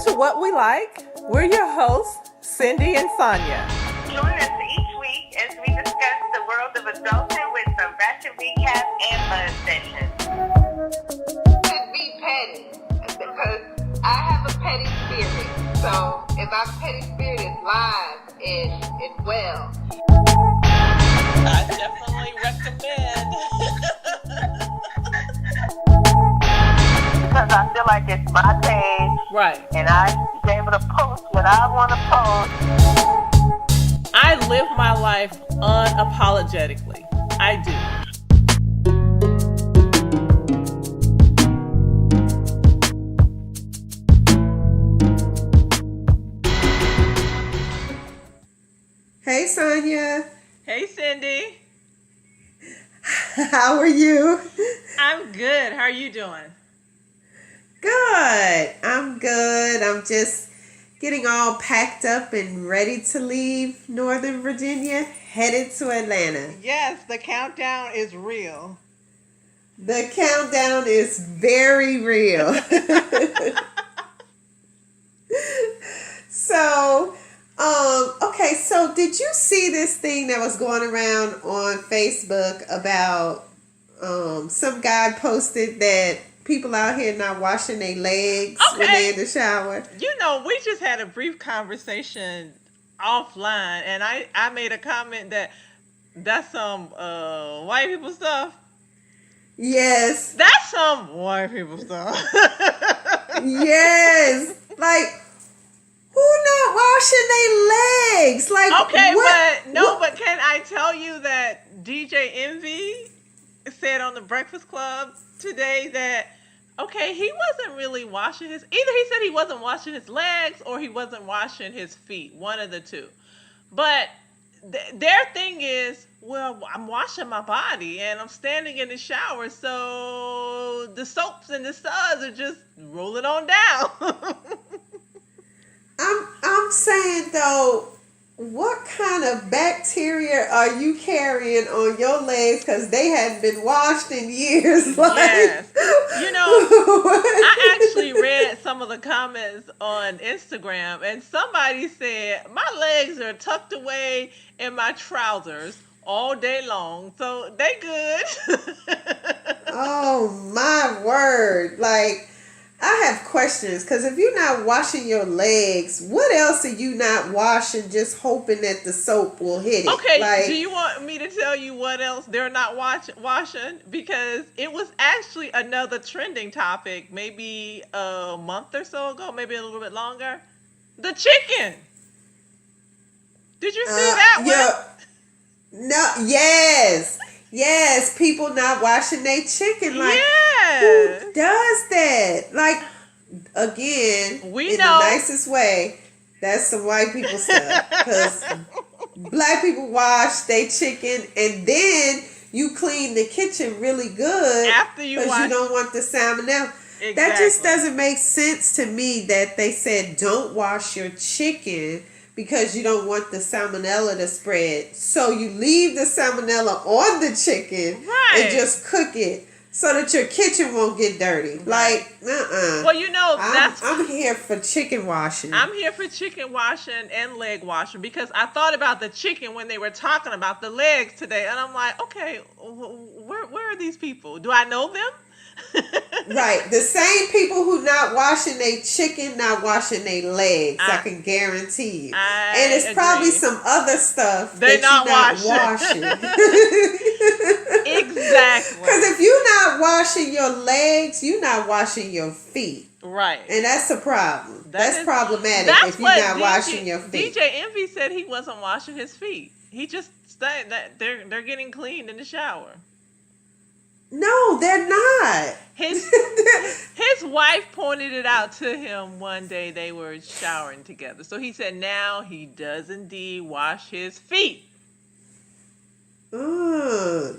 to What We Like. We're your hosts, Cindy and Sonia. Join us each week as we discuss the world of adulting with some Ratchet Recap and Buzz sessions. Should be petty because I have a petty spirit. So if my petty spirit is live and well, I definitely recommend. Because I feel like it's my page. Right. And I should be able to post what I want to post. I live my life unapologetically. I do. Hey, Sonia. Hey, Cindy. How are you? I'm good. How are you doing? Good. I'm good. I'm just getting all packed up and ready to leave Northern Virginia, headed to Atlanta. Yes, the countdown is real. The countdown is very real. So, okay, so did you see this thing that was going around on Facebook about some guy posted that people out here not washing their legs when they're in the shower? You know, we just had a brief conversation offline, and I made a comment that's some white people stuff. Yes. That's some white people stuff. Yes. Like, who not washing their legs? Like, Okay, what? but can I tell you that DJ Envy said on the Breakfast Club today that, okay, he wasn't really washing either he said he wasn't washing his legs or he wasn't washing his feet, one of the two. But their thing is, well, I'm washing my body and I'm standing in the shower, so the soaps and the suds are just rolling on down. I'm saying though, what kind of bacteria are you carrying on your legs? Because they hadn't been washed in years. Like, yes. You know, I actually read some of the comments on Instagram, and somebody said, my legs are tucked away in my trousers all day long, so they good. Oh my word. Like, I have questions, because if you're not washing your legs, what else are you not washing just hoping that the soap will hit it? Okay, like, do you want me to tell you what else they're not washing? Because it was actually another trending topic maybe a month or so ago, maybe a little bit longer. The chicken. Did you see that one? yeah. No, yes, people not washing their chicken. Like, Yes. who does that? Like, again, We in know. the nicest way, that's some white people stuff. Because black people wash their chicken and then you clean the kitchen really good After you because wash. you don't want the salmonella. Exactly. That just doesn't make sense to me that they said don't wash your chicken because you don't want the salmonella to spread. So you leave the salmonella on the chicken Right. and just cook it so that your kitchen won't get dirty. Like, Well, you know, I'm here for chicken washing. I'm here for chicken washing and leg washing because I thought about the chicken when they were talking about the legs today, and I'm like, okay, where are these people? Do I know them? Right. The same people who not washing their chicken, not washing their legs. I can guarantee you. And it's probably some other stuff They're that not you're not washing. Exactly. Because if you're not washing your legs, you're not washing your feet. Right. And that's a problem. That's problematic That's if you're what not washing your feet. DJ Envy said he wasn't washing his feet. He just said that they're getting cleaned in the shower. No, they're not. His wife pointed it out to him one day. They were showering together. So he said now he does indeed wash his feet. I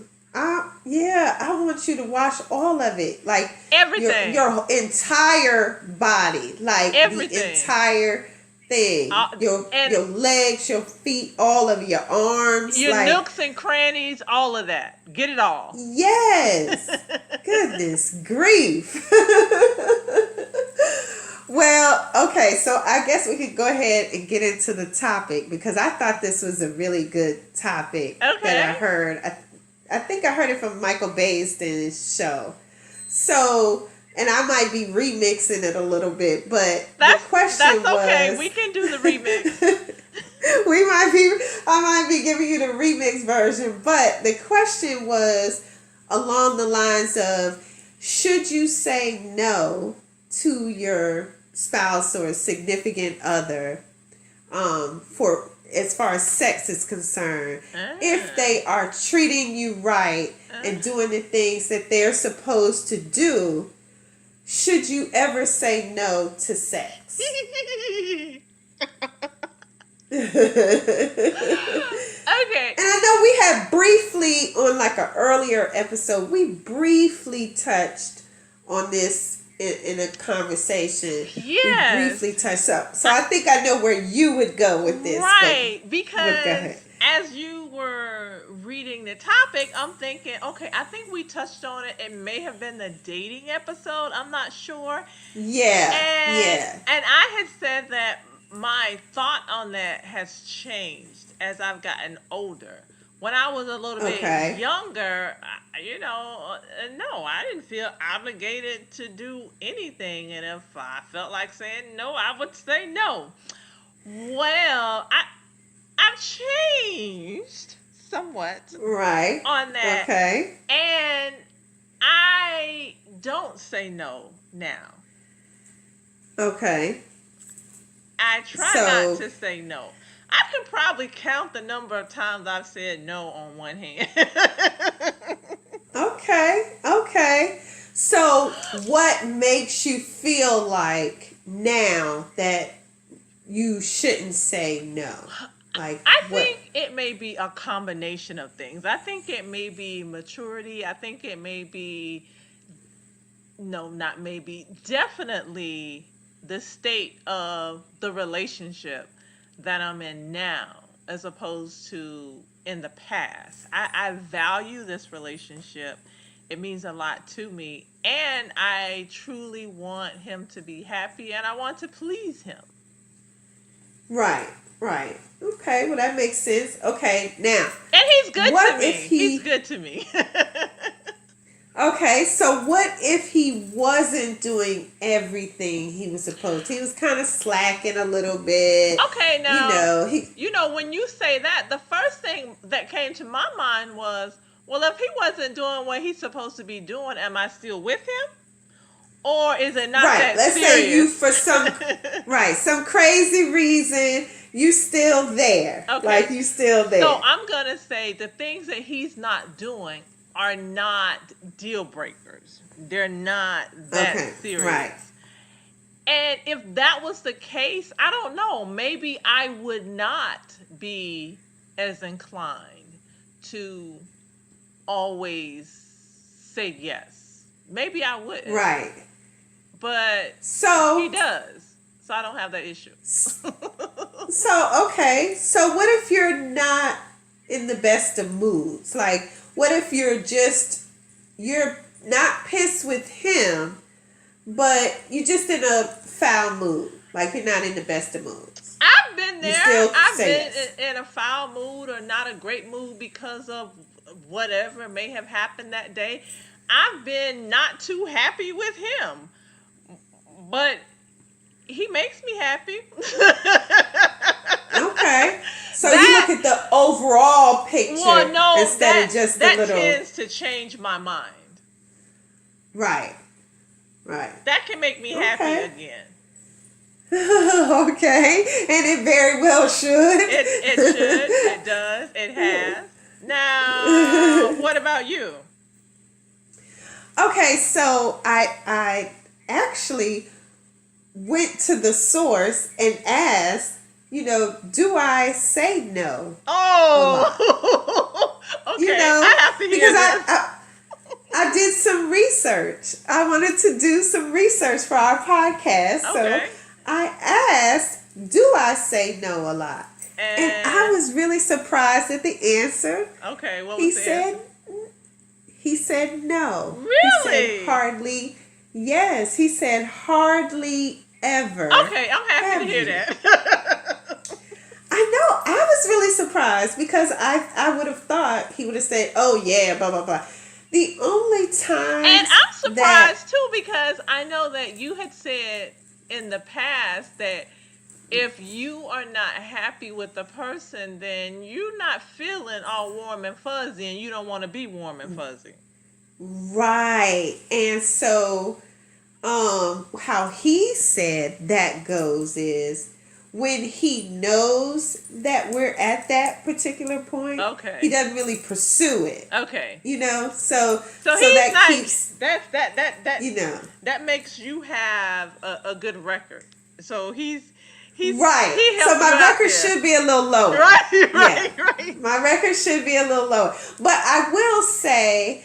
want you to wash all of it. Like everything. Your entire body. Like everything. The entire thing. Your legs, your feet, all of your arms. Your nooks and crannies, all of that. Get it all. Yes. Goodness grief. Well, okay, so I guess we could go ahead and get into the topic because I thought this was a really good topic that I Okay. heard. I think I heard it from Michael Baisden's show. So, and I might be remixing it a little bit, but the question That's okay. was, We can do the remix. I might be giving you the remix version, but the question was along the lines of, should you say no to your spouse or significant other, for as far as sex is concerned, if they are treating you right and doing the things that they're supposed to do? Should you ever say no to sex? Okay. And I know we had briefly on like an earlier episode, we briefly touched on this in a conversation. Yes. We briefly touched up. So I think I know where you would go with this. Right. Go Because ahead. as you were reading the topic, I'm thinking, okay, I think we touched on it. It may have been the dating episode. I'm not sure. Yeah. And I had said that my thought on that has changed as I've gotten older. When I was a little bit younger, no, I didn't feel obligated to do anything. And if I felt like saying no, I would say no. Well, I've changed somewhat Right. on that. Okay. And I don't say no now. Okay. I try not to say no. I can probably count the number of times I've said no on one hand. Okay. So what makes you feel like now that you shouldn't say no? Like, I think it may be a combination of things. I think it may be maturity. I think it may be, no, not maybe, definitely the state of the relationship that I'm in now as opposed to in the past. I value this relationship. It means a lot to me. And I truly want him to be happy and I want to please him. Right. Okay, well that makes sense. Okay, now. And he's good to me. He's good to me. Okay, so what if he wasn't doing everything he was supposed to? He was kind of slacking a little bit. Okay, now, you know, when you say that, the first thing that came to my mind was, well, if he wasn't doing what he's supposed to be doing, am I still with him? Or is it not that let's serious? say you for some crazy reason, you still there. Okay. Like you still there. So I'm going to say the things that he's not doing are not deal breakers. They're not that serious. Right. And if that was the case, I don't know. Maybe I would not be as inclined to always say yes. Maybe I wouldn't. Right. But so he does. So I don't have that issue. So what if you're not in the best of moods? Like, what if you're not pissed with him, but you're just in a foul mood? Like, you're not in the best of moods. I've been there. I've been yes. in a foul mood or not a great mood because of whatever may have happened that day. I've been not too happy with him, but he makes me happy. Okay. So you look at the overall picture instead of just the little... That tends to change my mind. Right. That can make me happy again. Okay. And it very well should. It should. It does. It has. Now, what about you? Okay, so I actually went to the source and asked, do I say no? Oh, okay. I have to hear because this. I did some research. I wanted to do some research for our podcast. Okay. So I asked, do I say no a lot? And I was really surprised at the answer. Okay, what was the answer? He said no. Really? He said hardly. Yes, he said hardly ever. Okay, I'm happy to hear that. I know. I was really surprised because I would have thought he would have said, "Oh yeah, blah blah blah." The only time And I'm surprised too because I know that you had said in the past that if you are not happy with the person, then you're not feeling all warm and fuzzy, and you don't want to be warm and fuzzy. right, and so how he said that goes is when he knows that we're at that particular point, Okay. he doesn't really pursue it. Okay. You know, so So he's that not, keeps that you know. that makes you have a good record. So he's Right. he So helped my you out record there. should be a little lower. Right. My record should be a little lower. But I will say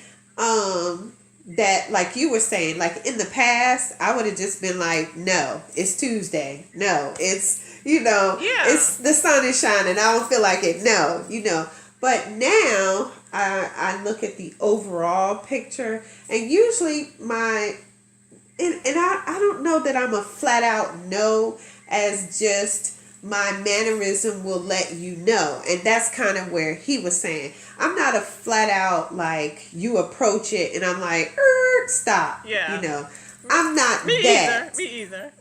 that, like you were saying, like in the past, I would have just been like, no, it's Tuesday. No, it's, it's the sun is shining. I don't feel like it. No, But now I look at the overall picture, and usually and I don't know that I'm a flat out no, as just my mannerism will let you know. And that's kind of where he was saying, I'm not a flat out like you approach it and I'm like, stop. Yeah. I'm not Me that. Me either.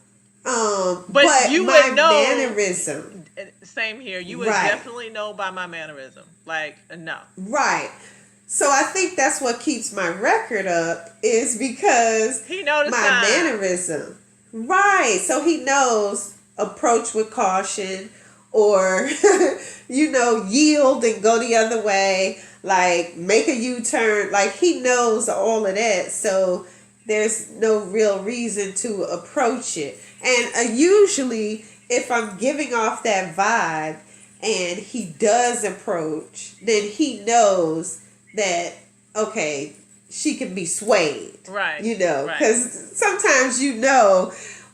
But you my would know, mannerism. Same here. You would Right. definitely know by my mannerism. Like, no. Right. So I think that's what keeps my record up is because he noticed my mannerism. Right. So he knows approach with caution or, yield and go the other way. Like make a U-turn. Like he knows all of that. So there's no real reason to approach it. And usually if I'm giving off that vibe and he does approach, then he knows that, okay, she can be swayed. Right. Because sometimes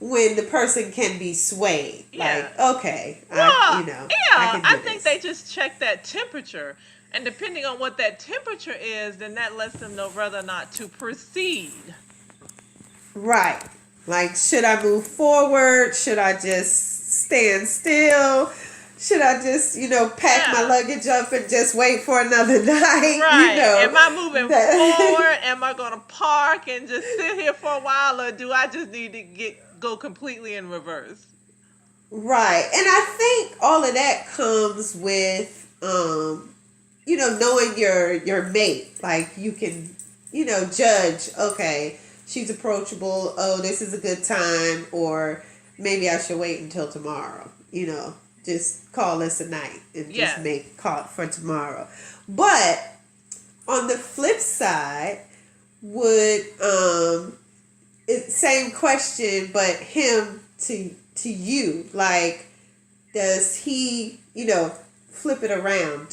when the person can be swayed. Yeah. Like, okay, I think they just check that temperature. And depending on what that temperature is, then that lets them know whether or not to proceed. Right. Like, should I move forward? Should I just stand still? Should I just, pack my luggage up and just wait for another night? Right. Am I moving forward? Am I going to park and just sit here for a while? Or do I just need to go completely in reverse? Right. And I think all of that comes with, knowing your mate. Like, you can, judge, okay, she's approachable. Oh, this is a good time. Or maybe I should wait until tomorrow, Just call this a night and just call it for tomorrow. But on the flip side, would same question, but him to you, like, does he flip it around?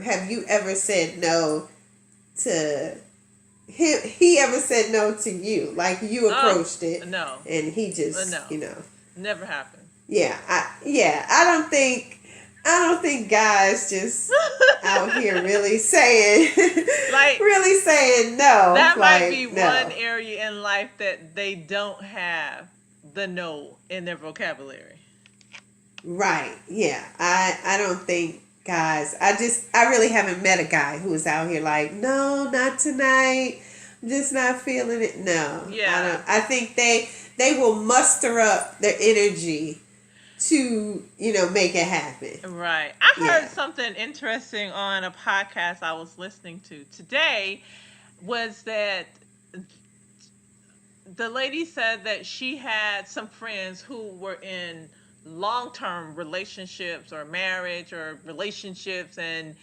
Have you ever said no to him? He ever said no to you? Like you approached it, no, and he just never happened. Yeah, I don't think guys just out here really saying no. That might be one area in life that they don't have the no in their vocabulary. Right. Yeah. I don't think guys. I really haven't met a guy who is out here like, no, not tonight. I'm just not feeling it. No. Yeah. I think they will muster up their energy to, make it happen. Right. I heard something interesting on a podcast I was listening to today was that the lady said that she had some friends who were in long-term relationships or marriage or relationships and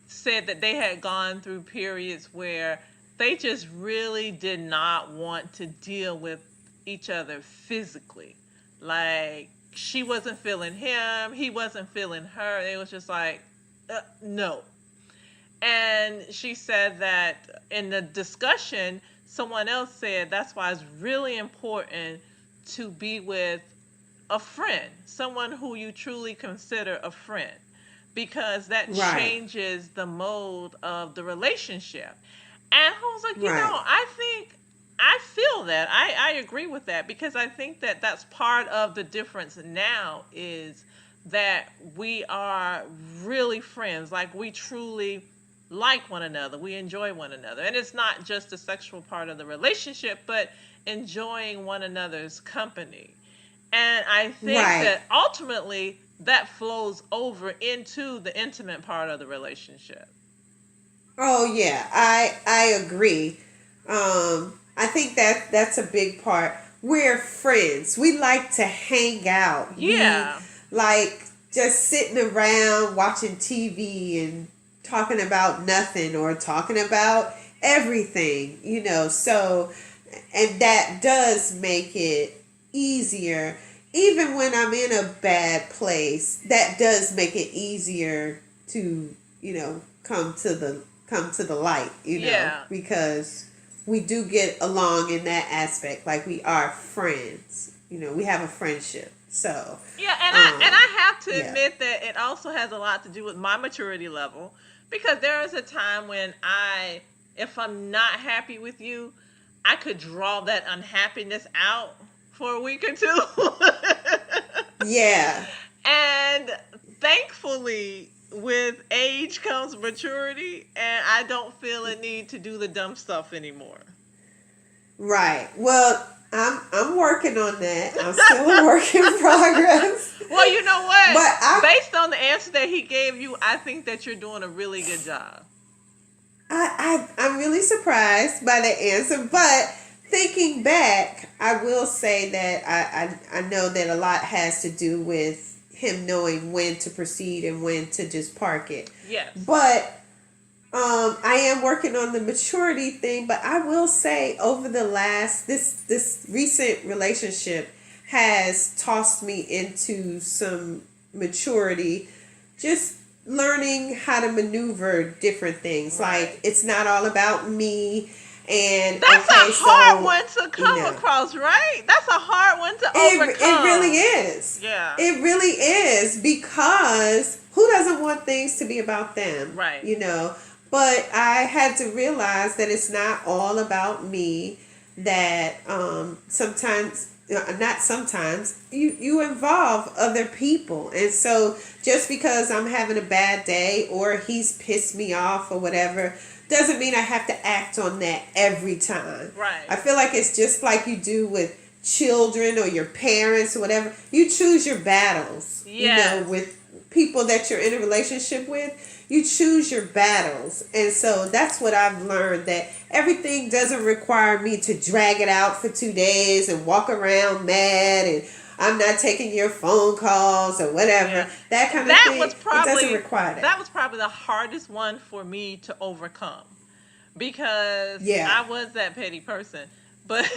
said that they had gone through periods where they just really did not want to deal with each other physically. Like, she wasn't feeling him, he wasn't feeling her. It was just like, no. And she said that in the discussion, someone else said that's why it's really important to be with a friend, someone who you truly consider a friend, because that changes the mode of the relationship. And I was like, I think I feel that. I agree with that because I think that that's part of the difference now is that we are really friends. Like we truly like one another. We enjoy one another. And it's not just the sexual part of the relationship, but enjoying one another's company. And I think Right. that ultimately that flows over into the intimate part of the relationship. Oh yeah, I agree. I think that that's a big part. We're friends. We like to hang out. We Yeah. like just sitting around watching TV and talking about nothing or talking about everything, you know. So, and that does make it easier. Even when I'm in a bad place, that does make it easier to, you know, come to the light, you know, Yeah. because we do get along in that aspect. Like we are friends, you know, we have a friendship. So, Yeah, and I have to yeah, admit that it also has a lot to do with my maturity level because there is a time when if I'm not happy with you, I could draw that unhappiness out for a week or two. yeah, And thankfully, with age comes maturity, and I don't feel a need to do the dumb stuff anymore. right. Well, I'm working on that. I'm still a work in progress. Well, you know But what? I Based on the answer that he gave you, I think that you're doing a really good job. I'm really surprised by the answer, but thinking back, I will say that I know that a lot has to do with him knowing when to proceed and when to just park it. Yes. But I am working on the maturity thing, but I will say over the last this recent relationship has tossed me into some maturity, just learning how to maneuver different things. Right. Like it's not all about me, and That's a okay, hard so one to you come know. across, right? That's a hard one to It really overcome. is. Yeah. It really is because who doesn't want things to be about them, Right. you know? But I had to realize that it's not all about me. That sometimes, not sometimes, you involve other people, and so just because I'm having a bad day or he's pissed me off or whatever doesn't mean I have to act on that every time. Right. I feel like it's just like you do with children or your parents or whatever. You choose your battles, you know, Yes. with people that you're in a relationship with. You choose your battles. And so that's what I've learned, that everything doesn't require me to drag it out for 2 days and walk around mad and I'm not taking your phone calls or whatever. Yeah. That kind of That thing. was It doesn't probably require that. that was probably the hardest one for me to overcome because Yeah. I was that petty person. But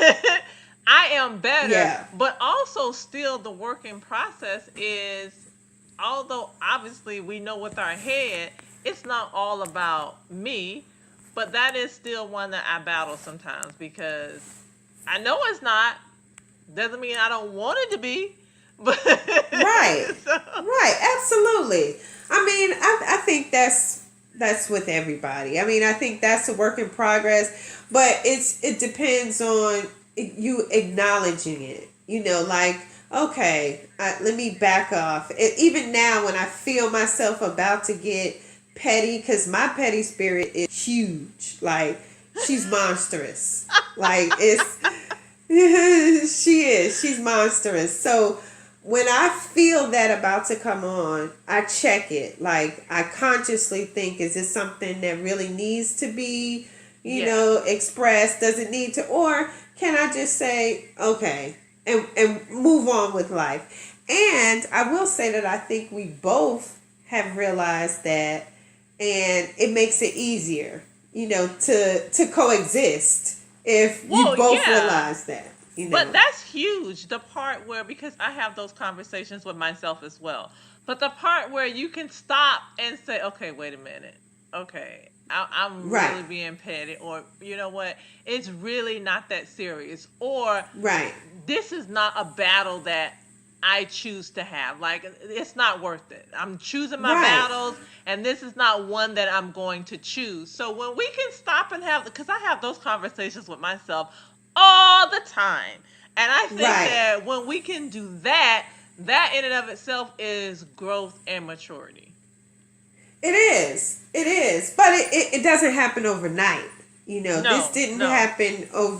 I am better, Yeah. but also still the working process is although obviously we know with our head it's not all about me, but that is still one that I battle sometimes because I know it's not. Doesn't mean I don't want it to be, but Right. so, Right. Absolutely. I mean, I think that's with everybody. I mean, I think that's a work in progress, but it depends on you acknowledging it. You know, like okay, let me back off. Even now, when I feel myself about to get petty, because my petty spirit is huge. Like she's monstrous. Like it's she is. She's monstrous. So when I feel that about to come on, I check it. Like I consciously think, is this something that really needs to be, you yeah, know, expressed? Does it need to, or can I just say, okay, and move on with life? And I will say that I think we both have realized that, and it makes it easier, you know, to coexist if you well, both yeah. realize that, you But know. that's huge. The part where, because I have those conversations with myself as well. But the part where you can stop and say, okay, wait a minute. Okay, I'm Right, really being petty. Or, you know what? It's really not that serious. Or right, this is not a battle that I choose to have. Like, it's not worth it. I'm choosing my right. battles, and this is not one that I'm going to choose. So when we can stop and have, because I have those conversations with myself all the time. And I think Right. that when we can do that, that in and of itself is growth and maturity. It is. It is. But it doesn't happen overnight. You know, No, this didn't no. happen Oh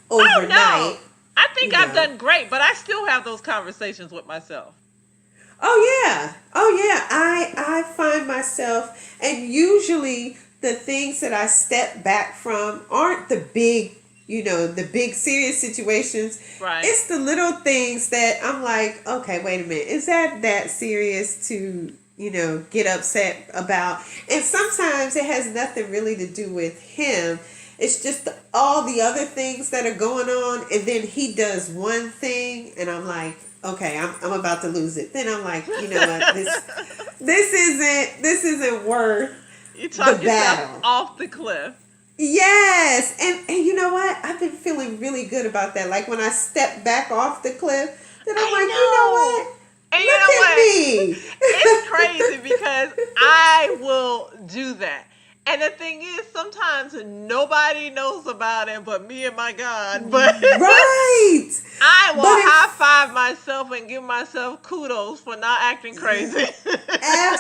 overnight. no. I think you I've know. done great, but I still have those conversations with myself. Oh yeah. Oh yeah. I find myself, and usually the things that I step back from aren't the big, the big serious situations. Right. It's the little things that I'm like, okay, wait a minute. Is that serious to, get upset about? And sometimes it has nothing really to do with him. It's just all the other things that are going on, and then he does one thing, and I'm like, okay, I'm about to lose it. Then I'm like, you know what, this isn't worth You talk the yourself battle. off the cliff. Yes, and you know what, I've been feeling really good about that. Like when I step back off the cliff, then I'm like, you know what? And Look at me. It's crazy because I will do that. And the thing is, sometimes nobody knows about it but me and my God. But Right. I will But high five myself and give myself kudos for not acting crazy.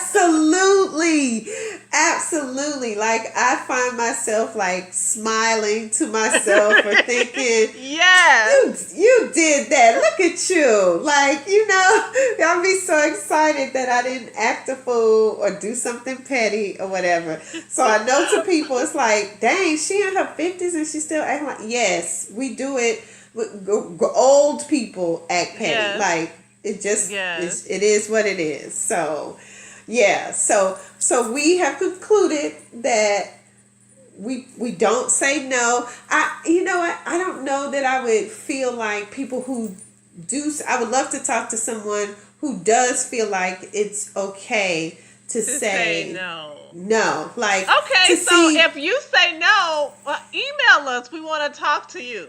Absolutely. Absolutely. Like I find myself like smiling to myself or thinking, Yes. you did that. Look at you. Like, I'll be so excited that I didn't act a fool or do something petty or whatever. So I know to people it's like, dang, she in her 50s and she still acting like, yes, we do it. Old people act petty. Yes. Like it just Yes. it is what it is. So yeah, so we have concluded that we don't say no. You know what? I don't know that I would feel like people who do. I would love to talk to someone who does feel like it's okay to say no. no. Like Okay, to so see, if you say no, well, email us. We want to talk to you.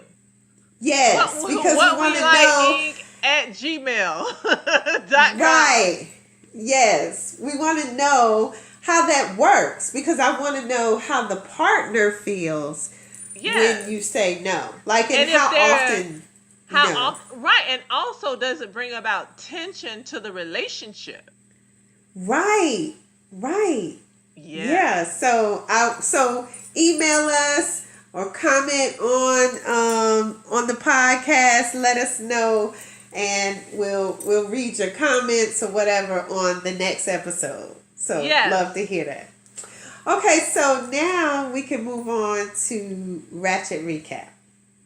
yes, because what we want to like know. Inc. at gmail.com. Right. Yes. We want to know how that works because I want to know how the partner feels Yes. when you say no. Like, and And if how they're- often. How no. right, and also does it bring about tension to the relationship? Right. Right. Yeah. So email us or comment on the podcast. Let us know, and we'll read your comments or whatever on the next episode. So Yes. love to hear that. Okay, so now we can move on to Ratchet Recap.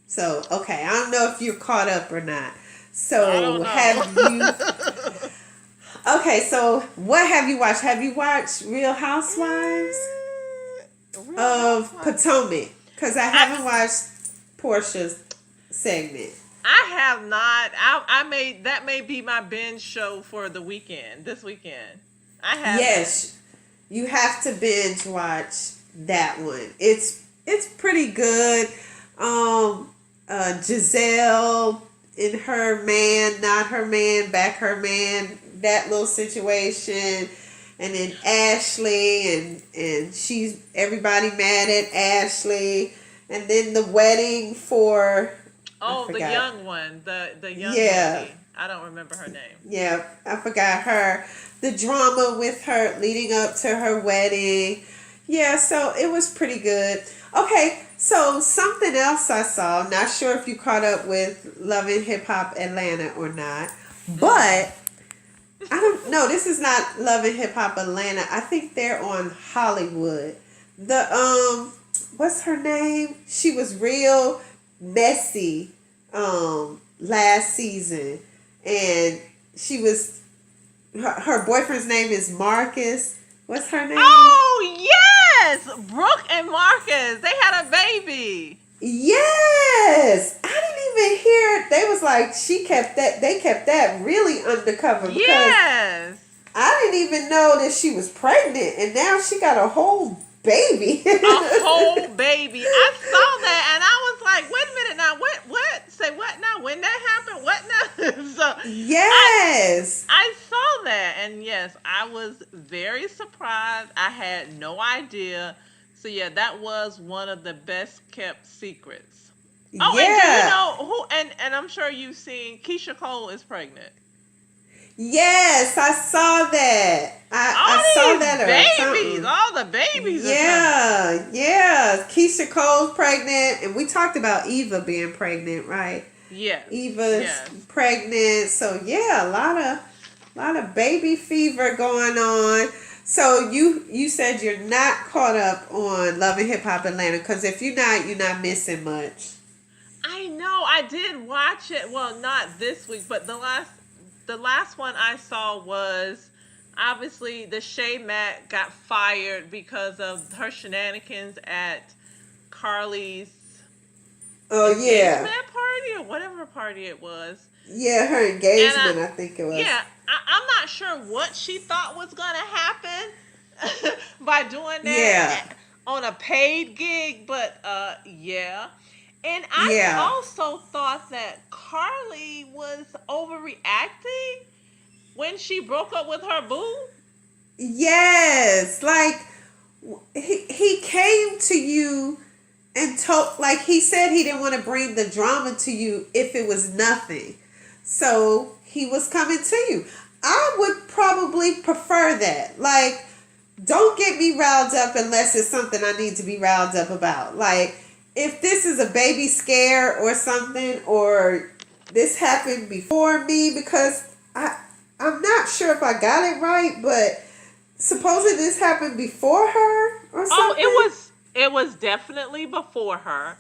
So okay, I don't know if you're caught up or not. So I don't know. have you? Okay, so what have you watched? Have you watched Real Housewives of Potomac? Because I haven't watched Portia's segment. I have not. That may be my binge show for the weekend. This weekend, I have. Yes, you have to binge watch that one. It's pretty good. Giselle and her man, not her man, back her man, that little situation. And then Ashley and she's everybody mad at Ashley. And then the wedding for the young one, the young Yeah. lady. I don't remember her name. Yeah, I forgot her. The drama with her leading up to her wedding. Yeah, so it was pretty good. Okay, so something else I saw. Not sure if you caught up with Love and Hip Hop Atlanta or not. But I don't know. This is not Love and Hip Hop Atlanta. I think they're on Hollywood. The what's her name? She was real messy last season. And she was her boyfriend's name is Marcus. What's her name? Oh yes, Brooke and Marcus. They had a baby. Yes, I didn't even hear it. They was like they kept that really undercover because Yes. I didn't even know that she was pregnant, and now she got a whole baby. A whole baby. I saw that and I was like, wait a minute now, what? Say what now? When that happened? What now? So Yes. I saw that, and yes, I was very surprised. I had no idea. So yeah, that was one of the best kept secrets. Oh, and do you Yeah. know who? And I'm sure you've seen Keisha Cole is pregnant. Yes, I saw that. I saw All these that or babies, something. all the babies are coming. Yeah, yeah. Keisha Cole's pregnant, and we talked about Eva being pregnant, right? Yes, Eva's yes. pregnant, so yeah, a lot of baby fever going on. So you said you're not caught up on Love and Hip Hop Atlanta, because if you're not missing much. I know. I did watch it. Well, not this week, but the last one I saw was obviously the Shay Matt got fired because of her shenanigans at Carly's Oh yeah, engagement party or whatever party it was. yeah, her And engagement, I think it was. yeah, I'm not sure what she thought was gonna happen by doing Yeah, that on a paid gig, but yeah. And I yeah. also thought that Carly was overreacting when she broke up with her boo. Yes, like he came to you and told, like he said he didn't want to bring the drama to you if it was nothing. So he was coming to you. I would probably prefer that. Like, don't get me riled up unless it's something I need to be riled up about. Like, if this is a baby scare or something, or this happened before me, because I'm not sure if I got it right, but supposedly this happened before her or Oh, something. it was definitely before her.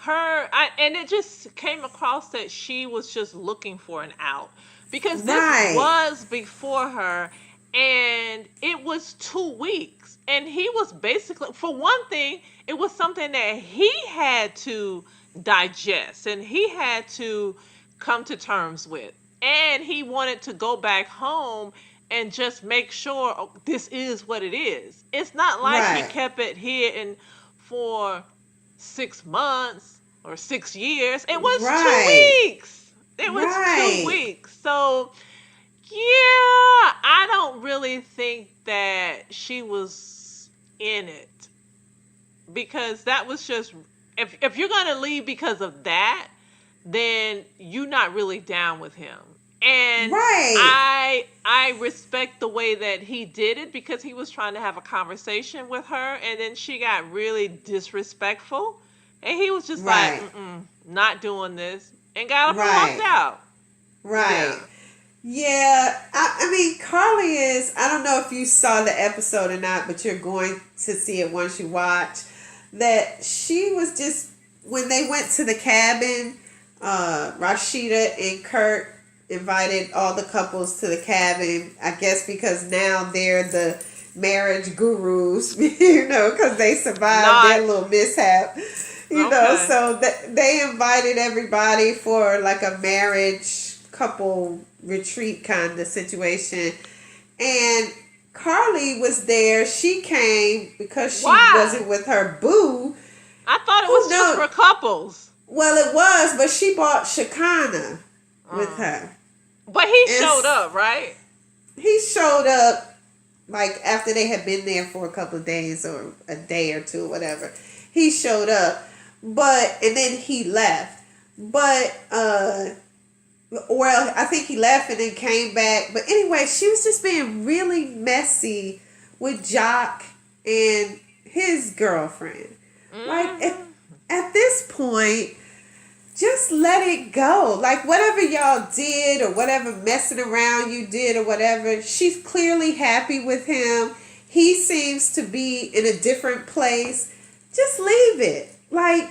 And it just came across that she was just looking for an out because this Right, was before her, and it was 2 weeks, and he was basically, for one thing, it was something that he had to digest and he had to come to terms with, and he wanted to go back home and just make sure, oh, this is what it is. It's not like he right, kept it hidden for 6 months or 6 years. It was two right, weeks. It was two right. weeks. So, yeah, I don't really think that she was in it because that was just, if you're going to leave because of that, then you're not really down with him. And Right. I respect the way that he did it because he was trying to have a conversation with her, and then she got really disrespectful, and he was just like, Right. not doing this, and got up and walked Right. out. Right. Yeah. Yeah. I mean, Carly is, I don't know if you saw the episode or not, but you're going to see it once you watch. That she was just, when they went to the cabin, Rashida and Kurt invited all the couples to the cabin. I guess because now they're the marriage gurus, because they survived their Not little mishap. okay. So they invited everybody for like a marriage couple retreat kind of situation. And Carly was there. She came because she Why? wasn't with her boo. I thought it Who was just knows? for couples. Well, it was, but she brought Shekinah with Mm. her. But he And showed up, right? he showed up like after they had been there for a couple of days or a day or two, whatever. He showed up, and then he left. But well, I think he left and then came back. But anyway, she was just being really messy with Jock and his girlfriend. Like Mm. at this point, just let it go. Like whatever y'all did or whatever messing around you did or whatever, she's clearly happy with him. He seems to be in a different place. Just leave it. Like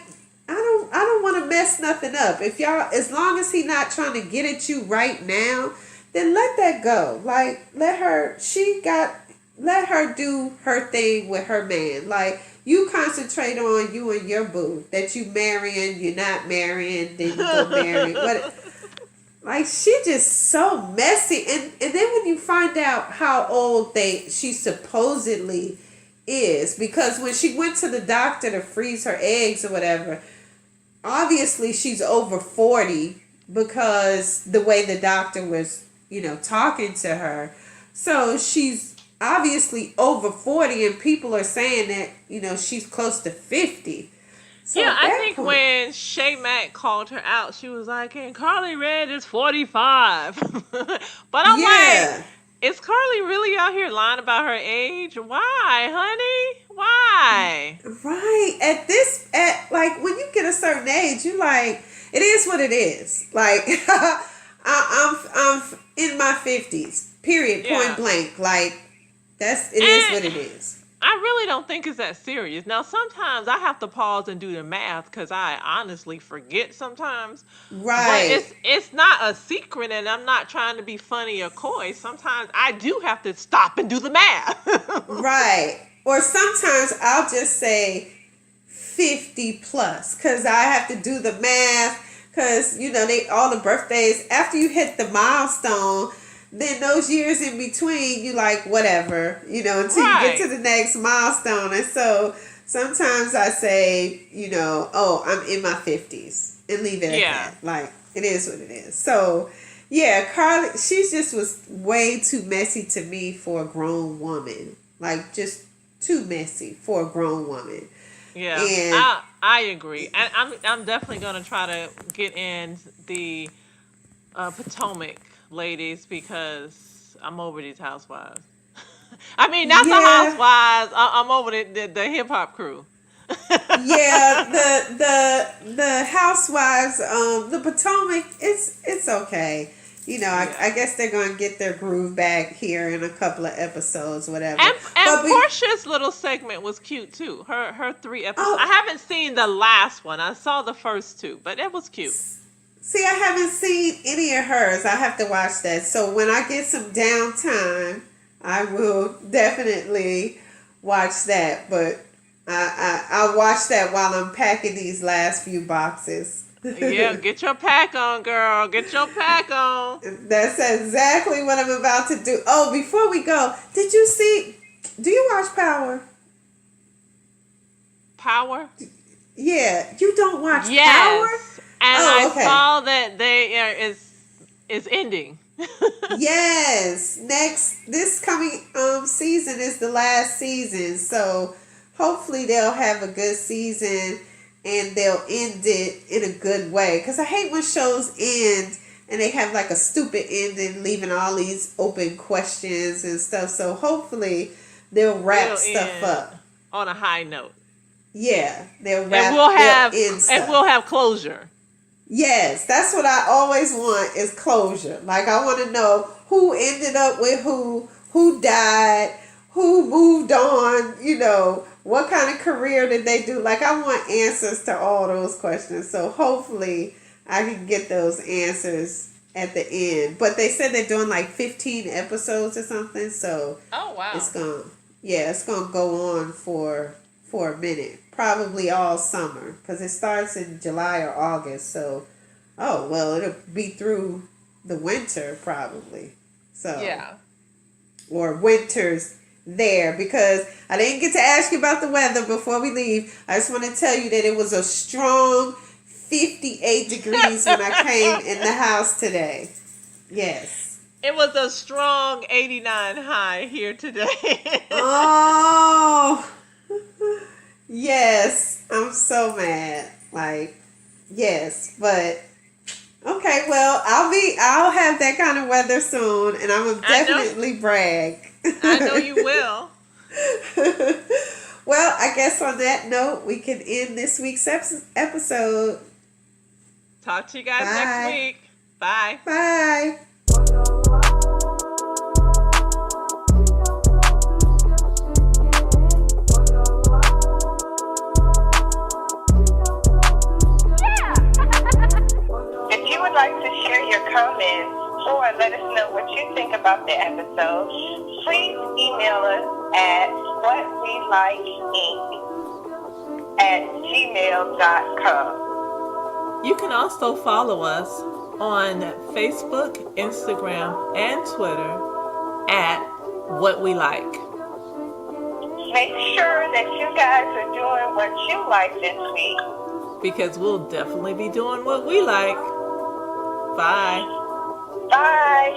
I don't want to mess nothing up. If y'all, as long as he not trying to get at you right now, then let that go. Like let her do her thing with her man. Like you concentrate on you and your boo that you marrying, you're not marrying, then you go marry. What? Like she just so messy, and then when you find out how old she supposedly is, because when she went to the doctor to freeze her eggs or whatever, obviously she's over 40 because the way the doctor was, talking to her. So she's obviously over 40, and people are saying that, she's close to 50. So Yeah, at I that think point, when Shay Mack called her out, she was like, and Carly Red is 45. But I'm like, yeah, is Carly really out here lying about her age? Why, honey? Why? right. At like when you get a certain age, you like it is what it is. Like I'm in my 50s. Period. Point Yeah. blank. Like it is what And it is. I really don't think it's that serious. Now, sometimes I have to pause and do the math because I honestly forget sometimes. But Right. it's not a secret, and I'm not trying to be funny or coy. Sometimes I do have to stop and do the math. Right. Or sometimes I'll just say 50 plus because I have to do the math because, they all the birthdays, after you hit the milestone, then those years in between, you like, whatever, until you get to Right. the next milestone. And so sometimes I say, oh, I'm in my 50s and leave it at Yeah. that. Like, it is what it is. So, yeah, Carly, she just was way too messy to me for a grown woman. Like, just too messy for a grown woman. Yeah. And I agree. And I'm definitely gonna try to get in the Potomac ladies because I'm over these housewives. I mean, not the yeah, housewives. I'm over the hip hop crew. yeah, the housewives, the Potomac, it's okay. I Yeah. guess they're gonna get their groove back here in a couple of episodes, whatever. And But we, Portia's little segment was cute too. Her 3 episodes. I oh, haven't seen the last one. I saw the first two, but it was cute. see, I haven't seen any of hers. I have to watch that. So when I get some downtime, I will definitely watch that. But I'll watch that while I'm packing these last few boxes. Yeah, get your pack on, girl. Get your pack on. That's exactly what I'm about to do. Oh, before we go, did you see? Do you watch Power? Power. Yeah, you don't watch Power? Yes, and I Oh, okay. saw that they is ending. Yes, this coming season is the last season, so hopefully they'll have a good season and they'll end it in a good way. Cause I hate when shows end and they have like a stupid ending, leaving all these open questions and stuff. So hopefully they'll wrap It'll stuff end up. on a high note, Yeah, and we'll they'll have end stuff. closure. Yes, that's what I always want is closure. Like I want to know who ended up with who died, who moved on, what kind of career did they do? Like I want answers to all those questions. So hopefully I can get those answers at the end. But they said they're doing like 15 episodes or something, so Oh wow. it's gonna go on for a minute, probably all summer, because it starts in July or August. So, oh well, it'll be through the winter probably. So Yeah. or winters there, because I didn't get to ask you about the weather before we leave. I just want to tell you that it was a strong 58 degrees when I came in the house today. Yes. It was a strong 89 high here today. Oh. Yes, I'm so mad. Like, yes, but okay. Well, I'll have that kind of weather soon, and I'm gonna I know. definitely brag. I know you will. Well, I guess on that note, we can end this week's episode. Talk to you guys Bye. next week. Bye. Bye. If you would like to share your comments or let us know what you think about the episode, please email us at whatwelikeink@gmail.com. You can also follow us on Facebook, Instagram, and Twitter at What We Like. Make sure that you guys are doing what you like this week. Because we'll definitely be doing what we like. Bye. Bye.